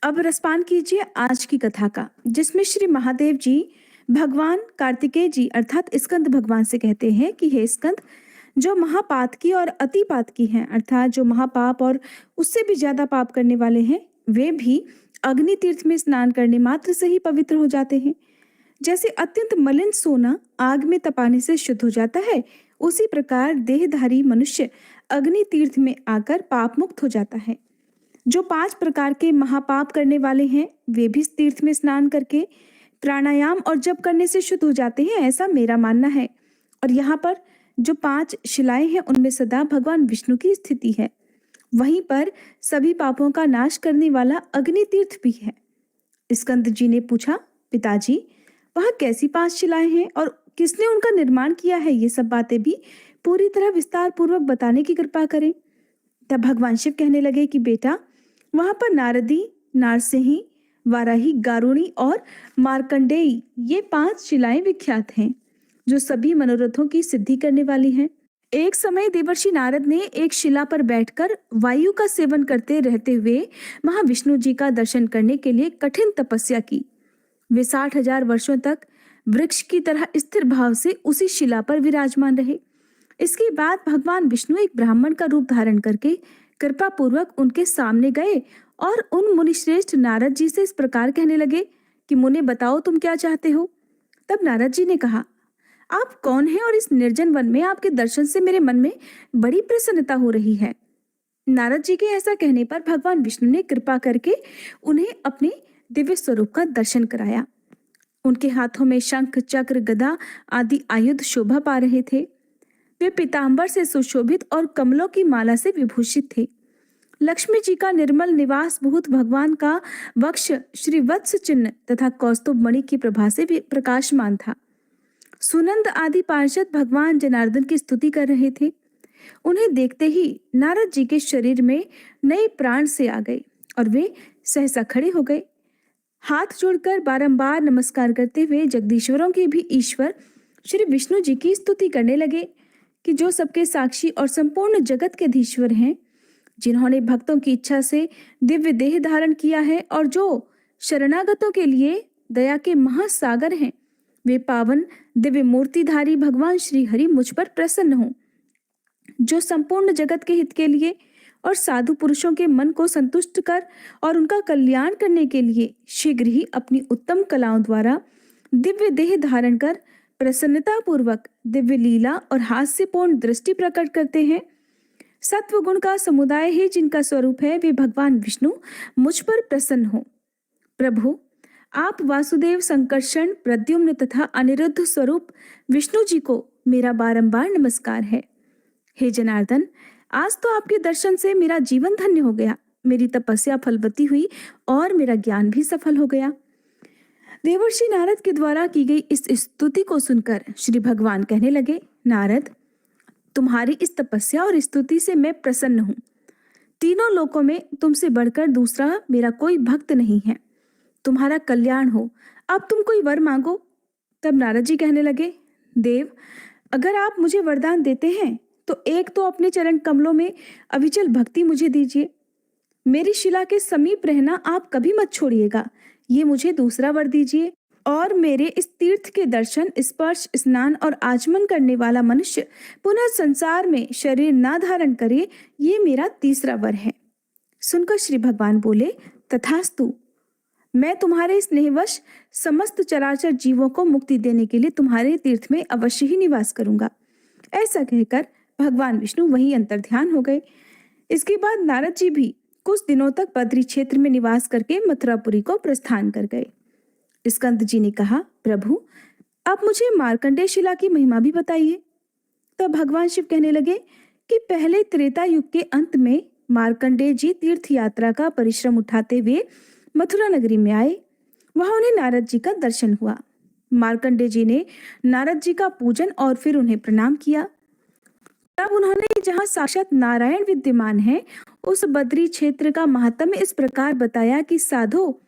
अब रसपान कीजिए आज की कथा का, जिसमें श्री महादेव जी भगवान कार्तिकेय जी अर्थात स्कंद भगवान से कहते हैं कि हे स्कंद, जो महापातकी और अति पातकी हैं अर्थात जो महापाप और उससे भी ज्यादा पाप करने वाले हैं, वे भी अग्नि तीर्थ में स्नान करने मात्र से ही पवित्र हो जाते हैं। जैसे अत्यंत मलिन सोना आग में तपाने से शुद्ध हो जाता है, उसी प्रकार देहधारी मनुष्य अग्नि तीर्थ में आकर पाप मुक्त हो जाता है। जो 5 प्रकार के महापाप करने वाले हैं, वे भी इस तीर्थ में स्नान करके प्राणायाम और जप करने से शुद्ध हो जाते हैं, ऐसा मेरा मानना है। और यहाँ पर जो 5 शिलाएं हैं, उनमें सदा भगवान विष्णु की स्थिति है। वहीं पर सभी पापों का नाश करने वाला अग्नि तीर्थ भी है। स्कंद जी ने पूछा, पिताजी, वह कैसी 5 शिलाएं हैं और किसने उनका निर्माण किया है? ये सब बातें भी पूरी तरह विस्तार पूर्वक बताने की कृपा करें। तब भगवान शिव कहने लगे कि बेटा, वहां पर नारदी, नारसिंही, वाराही, गारुणी और मार्कंडेयी, ये 5 शिलाएं विख्यात हैं, जो सभी मनोरथों की सिद्धि करने वाली हैं। एक समय देवर्षि नारद ने एक शिला पर बैठकर वायु का सेवन करते रहते हुए महाविष्णु जी का दर्शन करने के लिए कठिन तपस्या की। वे 60,000 वर्षों तक वृक्ष की तरह स्थिर भाव से उसी शिला पर विराजमान रहे। इसके बाद भगवान विष्णु एक ब्राह्मण का रूप धारण करके कृपा पूर्वक उनके सामने गए और उन मुनिश्रेष्ठ नारद जी से इस प्रकार कहने लगे कि मुने बताओ, तुम क्या चाहते हो? तब नारद जी ने कहा, आप कौन हैं और इस निर्जन वन में आपके दर्शन से मेरे मन में बड़ी प्रसन्नता हो रही है। नारद जी के ऐसा कहने पर भगवान विष्णु ने कृपा करके उन्हें अपने दिव्य स्वरूप का दर्शन कराया। उनके हाथों में शंख, चक्र, गदा आदि आयुध शोभा पा रहे थे। वे पीतांबर से सुशोभित और कमलों की माला से विभूषित थे। लक्ष्मी जी का निर्मल निवास भूत भगवान का वक्ष श्री वत्स चिन्ह तथा कौस्तुभ मणि की प्रभा से भी प्रकाशमान था। सुनंद आदि पार्षद भगवान जनार्दन की स्तुति कर रहे थे। उन्हें देखते ही नारद जी के शरीर में नए प्राण से आ गए और वे सहसा खड़े हो गए। हाथ जोड़कर बारंबार नमस्कार करते हुए जगदीश्वरों के भी ईश्वर श्री विष्णु जी की स्तुति करने लगे कि जो सबके साक्षी और संपूर्ण जगत के अधीश्वर हैं, जिन्होंने भक्तों की इच्छा से दिव्य देह धारण किया है और जो शरणागतों के लिए दया के महासागर हैं, वे पावन दिव्य मूर्तिधारी भगवान श्री हरि मुझ पर प्रसन्न हों, जो संपूर्ण जगत के हित के लिए और साधु पुरुषों के मन को संतुष्ट कर और उनका कल्याण करने के लिए शीघ्र ही अपनी उत्तम कलाओं द्वारा दिव्य देह धारण कर प्रसन्नता पूर्वक दिव्य लीला और हास्यपूर्ण दृष्टि प्रकट करते हैं। सत्व गुण का समुदाय ही जिनका स्वरूप है, वे भगवान विष्णु मुझ पर प्रसन्न हो। प्रभु, आप वासुदेव, संकर्षण, प्रद्युम्न तथा अनिरुद्ध स्वरूप विष्णु जी को मेरा बारंबार नमस्कार है। हे जनार्दन, आज तो आपके दर्शन से मेरा जीवन धन्य हो गया, मेरी तपस्या फलवती हुई और मेरा ज्ञान भी सफल हो गया। देवर्षि नारद के द्वारा की गई इस स्तुति को सुनकर श्री भगवान कहने लगे, नारद, तुम्हारी इस तपस्या और स्तुति से मैं प्रसन्न हूँ। तीनों लोकों में तुमसे बढ़कर दूसरा मेरा कोई भक्त नहीं है। तुम्हारा कल्याण हो, अब तुम कोई वर मांगो। तब नारद जी कहने लगे, देव, अगर आप मुझे वरदान देते हैं तो एक तो अपने चरण कमलों में अविचल भक्ति मुझे दीजिए। मेरी शिला के समीप रहना आप कभी मत छोड़िएगा, ये मुझे दूसरा वर दीजिए। और मेरे इस तीर्थ के दर्शन, स्पर्श, स्नान और आचमन करने वाला मनुष्य पुनः संसार में शरीर ना धारण करे, ये मेरा तीसरा वर है। सुनकर श्री भगवान बोले, तथास्तु। मैं तुम्हारे स्नेहवश समस्त चराचर जीवों को मुक्ति देने के लिए तुम्हारे तीर्थ में अवश्य ही निवास करूंगा। ऐसा कहकर भगवान विष्णु वहीं अंतर्ध्यान हो गए। इसके बाद नारद जी भी कुछ दिनों तक बद्री क्षेत्र में निवास करके मथुरापुरी को प्रस्थान कर गए। स्कंद जी ने कहा, प्रभु, अब मुझे मार्कंडेय शिला की महिमा भी बताइए। तब भगवान शिव कहने लगे कि पहले त्रेता युग के अंत में मार्कंडेय जी तीर्थ यात्रा का परिश्रम उठाते हुए मथुरा नगरी में आए। वहां उन्हें नारद जी का दर्शन हुआ। मार्कंडेय जी ने नारद जी का पूजन और फिर उन्हें प्रणाम किया। तब उन्होंने जहां साक्षात नारायण विद्यमान है, उस बद्री क्षेत्र का महात्म्य इस प्रकार बताया कि साधो,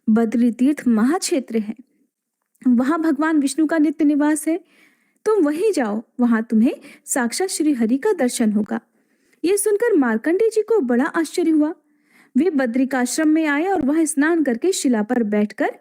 बद्री तीर्थ महाक्षेत्र है, वहां भगवान विष्णु का नित्य निवास है। तुम वहीं जाओ, वहां तुम्हें साक्षात श्री हरि का दर्शन होगा। ये सुनकर मार्कंडेय जी को बड़ा आश्चर्य हुआ। वे बद्रिकाश्रम में आए और वहां स्नान करके शिला पर बैठकर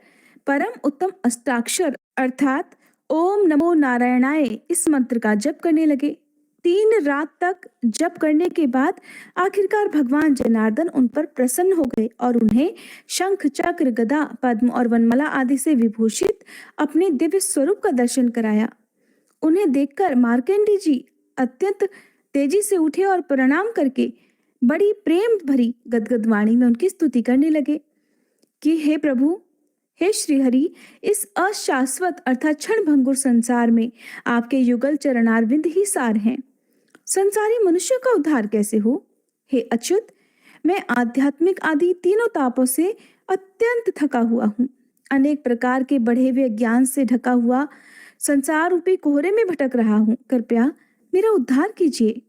परम उत्तम अष्टाक्षर अर्थात ओम नमो नारायणाय इस मंत्र का जप करने लगे। 3 रात तक जप करने के बाद आखिरकार भगवान जनार्दन उन पर प्रसन्न हो गए और उन्हें शंख चक्र गदा पद्म और वनमाला आदि से विभूषित अपने दिव्य स्वरूप का दर्शन कराया। उन्हें देखकर मार्कंडेय जी अत्यंत तेजी से उठे और प्रणाम करके बड़ी प्रेम भरी गदगद वाणी में उनकी स्तुति करने लगे कि हे प्रभु, हे श्री हरि, इस अशाश्वत अर्थात क्षण भंगुर संसार में आपके युगल चरणारविंद ही सार हैं। संसारी मनुष्य का उद्धार कैसे हो? हे अच्युत, मैं आध्यात्मिक आदि तीनों तापों से अत्यंत थका हुआ हूँ। अनेक प्रकार के बढ़े हुए ज्ञान से ढका हुआ संसार रूपी कोहरे में भटक रहा हूँ। कृपया मेरा उद्धार कीजिए।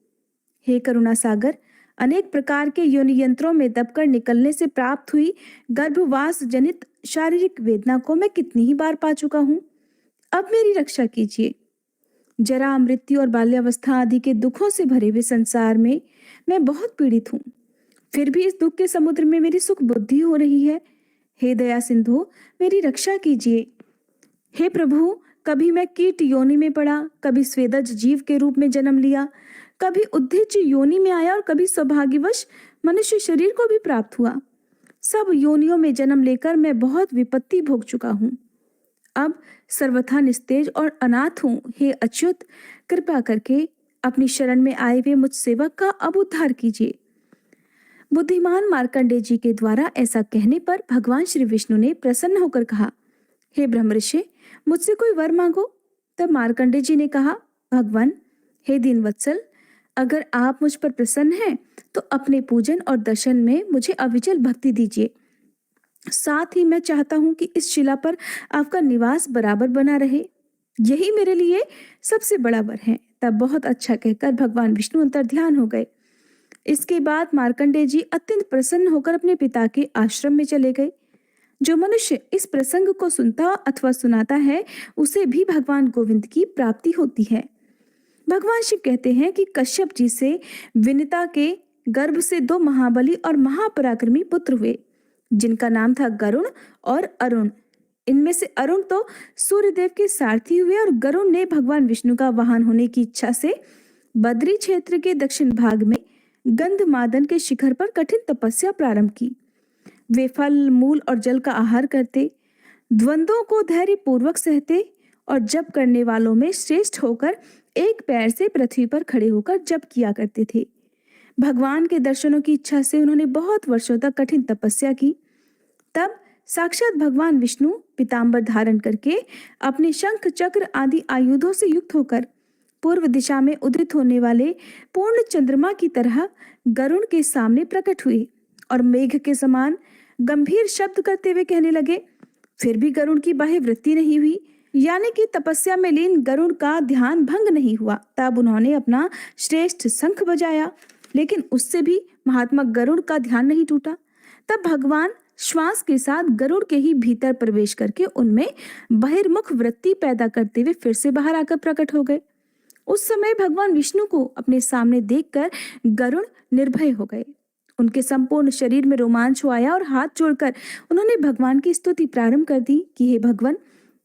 हे करुणा सागर, अनेक प्रकार के योनि यंत्रों में दबकर निकलने से प्राप्त हुई गर्भवास जनित शारीरिक वेदना को मैं कितनी ही बार पा चुका हूँ। अब मेरी रक्षा कीजिए। जरा, मृत्यु और बाल्यावस्था आदि के दुखों से भरे हुए संसार में मैं बहुत पीड़ित हूँ। फिर भी इस दुख के समुद्र में मेरी सुख बुद्धि हो रही है। हे दया सिंधु, मेरी रक्षा कीजिए। हे प्रभु, कभी मैं कीट योनि में पड़ा, कभी स्वेदज जीव के रूप में जन्म लिया, कभी उद्भिज योनि में आया और कभी सौभाग्यवश मनुष्य शरीर को भी प्राप्त हुआ। सब योनियों में जन्म लेकर मैं बहुत विपत्ति भोग चुका हूँ। अब सर्वथा निस्तेज और अनाथ हूँ। हे अच्युत, कृपा करके अपनी शरण में आए हुए मुझ सेवक का अब उद्धार कीजिए। बुद्धिमान मार्कंडेय जी के द्वारा ऐसा कहने पर भगवान श्री विष्णु ने प्रसन्न होकर कहा, हे ब्रह्मर्षि, मुझसे कोई वर मांगो। तब मार्कंडेय जी ने कहा, भगवान, हे दीनवत्सल, अगर आप मुझ पर प्रसन्न हैं तो अपने पूजन और दर्शन में मुझे अविचल भक्ति दीजिए। साथ ही मैं चाहता हूं कि इस शिला पर आपका निवास बराबर बना रहे। यही मेरे लिए सबसे बड़ा वर है। तब बहुत अच्छा कहकर भगवान विष्णु अंतर्ध्यान हो गए। इसके बाद मार्कंडेय जी अत्यंत प्रसन्न होकर अपने पिता के आश्रम में चले गए। जो मनुष्य इस प्रसंग को सुनता अथवा सुनाता है, उसे भी भगवान गोविंद की प्राप्ति होती है। भगवान शिव कहते हैं कि कश्यप जी से विनिता के गर्भ से 2 महाबली और महापराक्रमी पुत्र हुए, जिनका नाम था गरुण और अरुण। इनमें से अरुण तो सूर्यदेव के सारथी हुए और गरुण ने भगवान विष्णु का वाहन होने की इच्छा से बद्री क्षेत्र के दक्षिण भाग में गंधमादन के शिखर पर कठिन तपस्या प्रारंभ की। वे फल, मूल और जल का आहार करते, द्वंद्वों को धैर्य पूर्वक सहते और जप करने वालों में श्रेष्ठ होकर एक पैर से पृथ्वी पर खड़े होकर जप किया करते थे। भगवान के दर्शनों की इच्छा से उन्होंने बहुत वर्षों तक कठिन तपस्या की। तब साक्षात भगवान विष्णु पीतांबर धारण करके अपने शंख चक्र आदि आयुधों से युक्त होकर पूर्व दिशा में उदित होने वाले पूर्ण चंद्रमा की तरह गरुण के सामने प्रकट हुए और मेघ के समान गंभीर शब्द करते हुए कहने लगे। फिर भी गरुण की बाह्य वृत्ति नहीं हुई, यानी कि तपस्या में लीन गरुण का ध्यान भंग नहीं हुआ। तब उन्होंने अपना श्रेष्ठ शंख बजाया, लेकिन उससे भी महात्मा गरुड़ का ध्यान नहीं टूटा। तब भगवान श्वास के साथ गरुड़ के ही भीतर प्रवेश करके उनमें बहिर्मुख वृत्ति पैदा करते हुए फिर से बाहर आकर प्रकट हो गए। उस समय भगवान विष्णु को अपने सामने देखकर गरुड़ निर्भय हो गए। उनके संपूर्ण शरीर में रोमांच हो आया और हाथ जोड़कर उन्होंने भगवान की स्तुति प्रारंभ कर दी कि हे भगवान,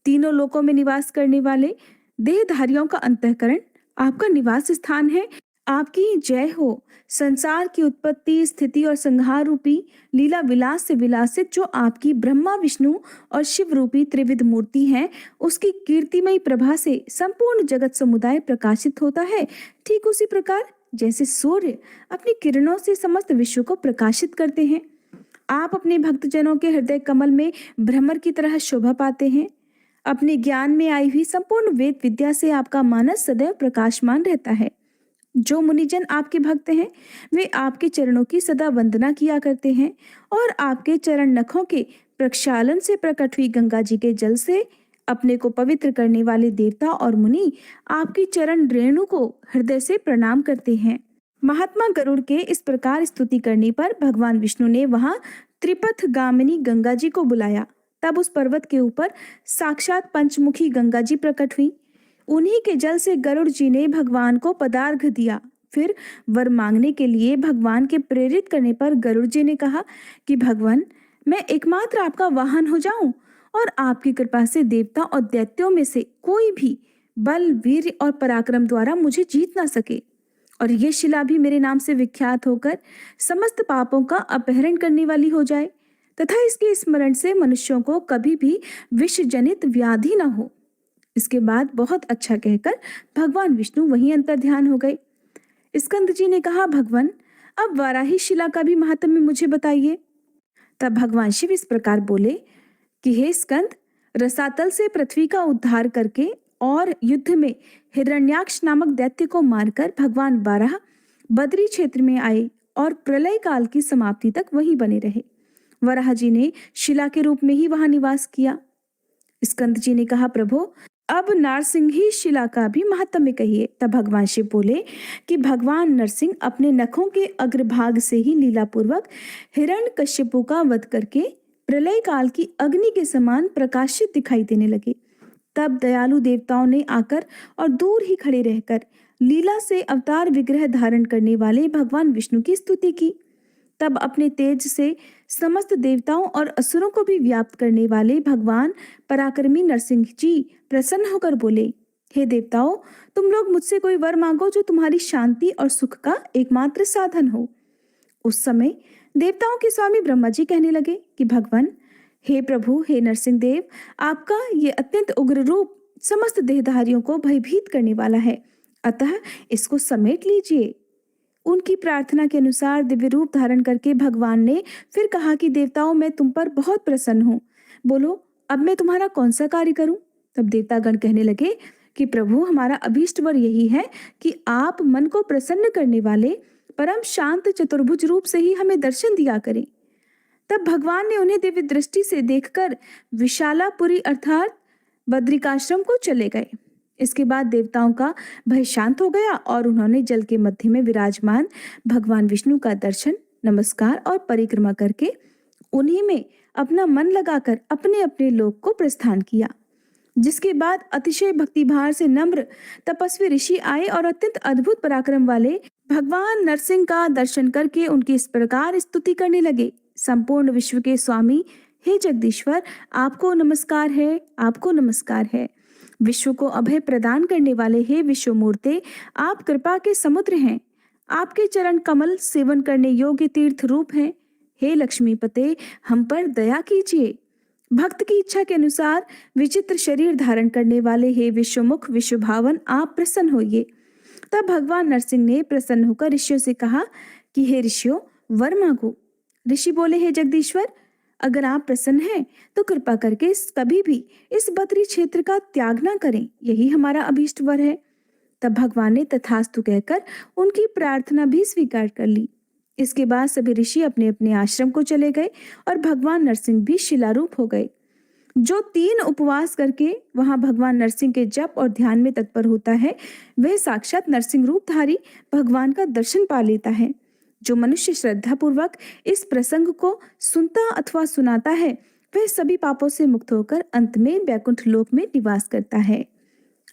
तीनों लोकों में निवास करने वाले देहधारियों का अंतःकरण आपका निवास स्थान है। आपकी जय हो। संसार की उत्पत्ति, स्थिति और संहार रूपी लीला विलास से विलासित जो आपकी ब्रह्मा, विष्णु और शिव रूपी त्रिविध मूर्ति है, उसकी कीर्तिमयी प्रभा से संपूर्ण जगत समुदाय प्रकाशित होता है। ठीक उसी प्रकार जैसे सूर्य अपनी किरणों से समस्त विश्व को प्रकाशित करते हैं, आप अपने भक्तजनों के हृदय कमल में भ्रमर की तरह शोभा पाते हैं। अपने ज्ञान में आई हुई संपूर्ण वेद विद्या से आपका मानस सदैव प्रकाशमान रहता है। जो मुनिजन आपके भक्त हैं, वे आपके चरणों की सदा वंदना किया करते हैं और आपके चरण नखों के प्रक्षालन से प्रकट हुई गंगा जी के जल से अपने को पवित्र करने वाले देवता और मुनि आपकी चरण रेणु को हृदय से प्रणाम करते हैं। महात्मा गरुड़ के इस प्रकार स्तुति करने पर भगवान विष्णु ने वहां त्रिपथ गामिनी गंगा जी को बुलाया। तब उस पर्वत के ऊपर साक्षात पंचमुखी गंगा जी प्रकट हुई। उन्हीं के जल से गरुड़ जी ने भगवान को पदार्घ दिया। फिर वर मांगने के लिए भगवान के प्रेरित करने पर गरुड़ जी ने कहा कि भगवान, मैं एकमात्र आपका वाहन हो जाऊं और आपकी कृपा से देवता और दैत्यों में से कोई भी बल, वीर और पराक्रम द्वारा मुझे जीत ना सके, और ये शिला भी मेरे नाम से विख्यात होकर समस्त पापों का अपहरण करने वाली हो जाए तथा इसके स्मरण से मनुष्यों को कभी भी विष जनित व्याधि न हो। इसके बाद बहुत अच्छा कहकर भगवान विष्णु वहीं अंतर ध्यान हो गए। स्कंद जी ने कहा, भगवान, अब वाराही शिला का भी महात्म्य मुझे बताइए। तब भगवान शिव इस प्रकार बोले कि हे स्कंद, रसातल से पृथ्वी का उद्धार करके और युद्ध में हिरण्याक्ष नामक दैत्य को मारकर भगवान वाराह बद्री क्षेत्र में आए और प्रलय काल की समाप्ति तक वहीं बने रहे। वराह जी ने शिला के रूप में ही वहां निवास किया। स्कंद जी ने कहा, प्रभु, अब नारसिंही शिला का भी महात्म्य कहिए। तब भगवान शिव बोले कि भगवान नरसिंह अपने नखों के अग्रभाग से ही लीलापूर्वक हिरण्यकश्यपु का वध करके प्रलय काल की अग्नि के समान प्रकाशित दिखाई देने लगे। तब दयालु देवताओं ने आकर और दूर ही खड़े रहकर लीला से अवतार विग्रह धारण करने वाले भगवान विष्णु की स्तुति की। तब अपने तेज से समस्त देवताओं और असुरों को भी व्याप्त करने वाले भगवान पराक्रमी नरसिंह जी प्रसन्न होकर बोले, हे देवताओं, तुम लोग मुझसे कोई वर मांगो जो तुम्हारी शांति और सुख का एकमात्र साधन हो। उस समय देवताओं के स्वामी ब्रह्मा जी कहने लगे कि भगवान, हे प्रभु, हे नरसिंह देव, आपका ये अत्यंत उग्र रूप समस्त देहधारियों को भयभीत करने वाला है, अतः इसको समेट लीजिए। उनकी प्रार्थना के अनुसार दिव्य रूप धारण करके भगवान ने फिर कहा कि देवताओं, मैं तुम पर बहुत प्रसन्न हूँ, बोलो अब मैं तुम्हारा कौन सा कार्य करूं। तब देवतागण कहने लगे कि प्रभु, हमारा अभीष्ट वर यही है कि आप मन को प्रसन्न करने वाले परम शांत चतुर्भुज रूप से ही हमें दर्शन दिया करें। तब भगवान ने उन्हें दिव्य दृष्टि से देखकर विशालापुरी अर्थात बद्रिकाश्रम को चले गए। इसके बाद देवताओं का भय शांत हो गया और उन्होंने जल के मध्य में विराजमान भगवान विष्णु का दर्शन, नमस्कार और परिक्रमा करके उन्हीं में अपना मन लगाकर अपने अपने लोक को प्रस्थान किया। जिसके बाद अतिशय भक्तिभार से नम्र तपस्वी ऋषि आए और अत्यंत अद्भुत पराक्रम वाले भगवान नरसिंह का दर्शन करके उनकी इस प्रकार स्तुति करने लगे, संपूर्ण विश्व के स्वामी, हे जगदीश्वर, आपको नमस्कार है, आपको नमस्कार है। विश्व को अभय प्रदान करने वाले हे विश्वमूर्ते, आप कृपा के समुद्र हैं। आपके चरण कमल सेवन करने योग्य तीर्थ रूप हैं। हे लक्ष्मीपते, हम पर दया कीजिए। भक्त की इच्छा के अनुसार विचित्र शरीर धारण करने वाले हे विश्वमुख विश्वभावन, आप प्रसन्न होइए। तब भगवान नरसिंह ने प्रसन्न होकर ऋषियों से कहा कि हे ऋषियों, वर मांगो। ऋषि बोले, हे जगदीश्वर, अगर आप प्रसन्न हैं तो कृपा करके कभी भी इस बद्री क्षेत्र का त्याग ना करें, यही हमारा अभीष्ट वर है। तब भगवान ने तथास्तु कहकर उनकी प्रार्थना भी स्वीकार कर ली। इसके बाद सभी ऋषि अपने अपने आश्रम को चले गए और भगवान नरसिंह भी शिलारूप हो गए। जो 3 उपवास करके वहां भगवान नरसिंह के जप और ध्यान में तत्पर होता है, वह साक्षात नरसिंह रूपधारी भगवान का दर्शन पा लेता है। जो मनुष्य श्रद्धा पूर्वक इस प्रसंग को सुनता अथवा सुनाता है, वह सभी पापों से मुक्त होकर अंत में वैकुंठ लोक में निवास करता है।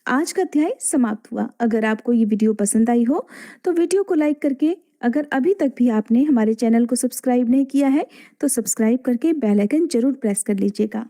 आज का अध्याय समाप्त हुआ। अगर आपको ये वीडियो पसंद आई हो तो वीडियो को लाइक करके, अगर अभी तक भी आपने हमारे चैनल को सब्सक्राइब नहीं किया है तो सब्सक्राइब करके बेल आइकन जरूर प्रेस कर लीजिएगा।